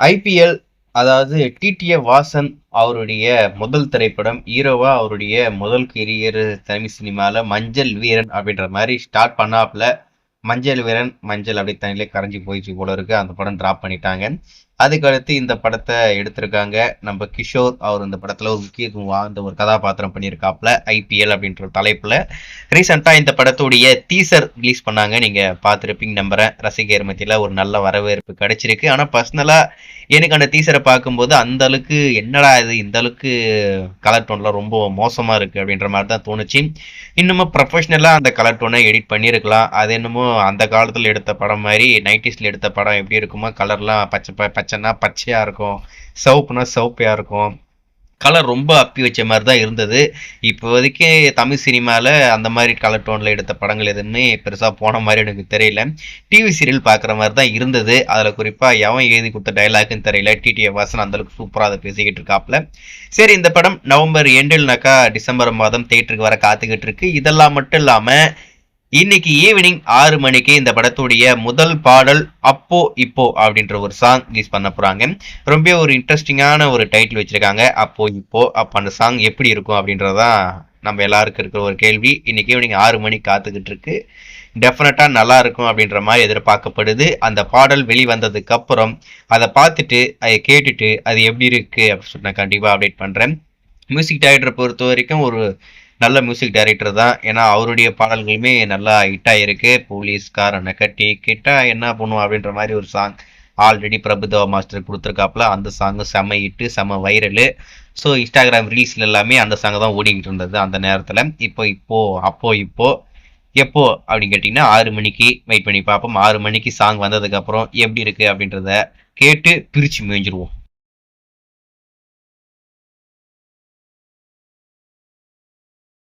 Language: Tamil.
ஐபிஎல் அதாவது டிடிஏ வாசன் அவருடைய முதல் திரைப்படம் ஹீரோவா அவருடைய முதல் கெரியர் தமிழ் சினிமால மஞ்சள் வீரன் அப்படின்ற மாதிரி ஸ்டார்ட் பண்ணாப்புல மஞ்சள் வீரன் மஞ்சள் அப்படி தண்ணிலே கரைஞ்சி போயிடுச்சு போல இருக்கு. அந்த படம் டிராப் பண்ணிட்டாங்க. அதுக்கடுத்து இந்த படத்தை எடுத்திருக்காங்க நம்ம கிஷோர். அவர் இந்த படத்துல ஒரு முக்கியத்துவம் வாழ்ந்த ஒரு கதாபாத்திரம் பண்ணியிருக்காப்ல ஐபிஎல் அப்படின்ற தலைப்புல. ரீசெண்டா இந்த படத்துடைய டீசர் ரிலீஸ் பண்ணாங்க. நீங்க பார்த்துருப்பீங்க நம்புறேன். ரசிகர் மத்தியில ஒரு நல்ல வரவேற்பு கிடைச்சிருக்கு. ஆனா பர்சனலா எனக்கு அந்த டீசரை பார்க்கும்போது அந்த அளவுக்கு என்னடா இது இந்த அளவுக்கு கலர் டோன்லாம் ரொம்ப மோசமா இருக்கு அப்படின்ற மாதிரி தான் தோணுச்சு. இன்னமும் ப்ரொஃபஷனலா அந்த கலர் டோனை எடிட் பண்ணியிருக்கலாம். அது என்னமோ அந்த காலத்துல எடுத்த படம் மாதிரி 90s எடுத்த படம் எப்படி இருக்குமோ கலர்லாம் பச்சைன்னா பச்சையா இருக்கும், சிவப்புனா சிவப்பையா இருக்கும். கலர் ரொம்ப அப்பி வச்ச மாதிரி தான் இருந்தது. இப்போதைக்கு தமிழ் சினிமாவில் அந்த மாதிரி கலர் டோனில் எடுத்த படங்கள் எதுவுமே பெருசாக போன மாதிரி எனக்கு தெரியல. டிவி சீரியல் பார்க்குற மாதிரி தான் இருந்தது. அதில் குறிப்பாக எவன் எழுதி கொடுத்த டைலாக்னு தெரியல. டிடிஏ வாசன் அந்தளவுக்கு சூப்பராக அதை பேசிக்கிட்டு இருக்காப்புல. சரி, இந்த படம் நவம்பர் எண்டில்னாக்கா டிசம்பர் மாதம் தேட்டருக்கு வர காத்துக்கிட்டு இருக்கு. இதெல்லாம் மட்டும் இல்லாமல் இன்னைக்கு ஈவினிங் 6 மணிக்கு இந்த படத்துடைய முதல் பாடல் அப்போ இப்போ அப்படின்ற ஒரு சாங் ரிலீஸ் பண்ண போறாங்க. ரொம்ப ஒரு இன்ட்ரெஸ்டிங்கான ஒரு டைட்டில் வச்சிருக்காங்க, அப்போ இப்போ. அப்போ அந்த சாங் எப்படி இருக்கும் அப்படின்றதான் நம்ம எல்லாருக்கும் இருக்கிற ஒரு கேள்வி. இன்னைக்கு ஈவினிங் 6 மணிக்கு காத்துக்கிட்டு இருக்கு. டெஃபினட்டா நல்லா இருக்கும் அப்படின்ற மாதிரி எதிர்பார்க்கப்படுது. அந்த பாடல் வெளிவந்ததுக்கு அப்புறம் அதை பார்த்துட்டு அதை கேட்டுட்டு அது எப்படி இருக்கு அப்படின்னு சொல்லி நான் கண்டிப்பா அப்டேட் பண்றேன். மியூசிக் டைரக்டரை பொறுத்த வரைக்கும் ஒரு நல்ல மியூசிக் டைரக்டர் தான். ஏன்னா அவருடைய பாடல்களுமே நல்லா ஹிட் ஆயிருக்கு. போலீஸ்காரனை கட்டி கிட்டா என்ன பண்ணுவோம் அப்படின்ற மாதிரி ஒரு சாங் ஆல்ரெடி பிரபுதேவா மாஸ்டர் கொடுத்துருக்காப்புல. அந்த சாங்கு செம ஹிட்டு, செம வைரலு. ஸோ இன்ஸ்டாகிராம் ரீல்ஸ்ல எல்லாமே அந்த சாங் தான் ஓடிக்கிட்டு இருந்தது அந்த நேரத்தில். இப்போ எப்போ அப்படின்னு கேட்டிங்கன்னா 6 மணிக்கு வெயிட் பண்ணி பார்ப்போம். 6 மணிக்கு சாங் வந்ததுக்கப்புறம் எப்படி இருக்கு அப்படின்றத கேட்டு பிரித்து மேய்ஞ்சிருவோம்.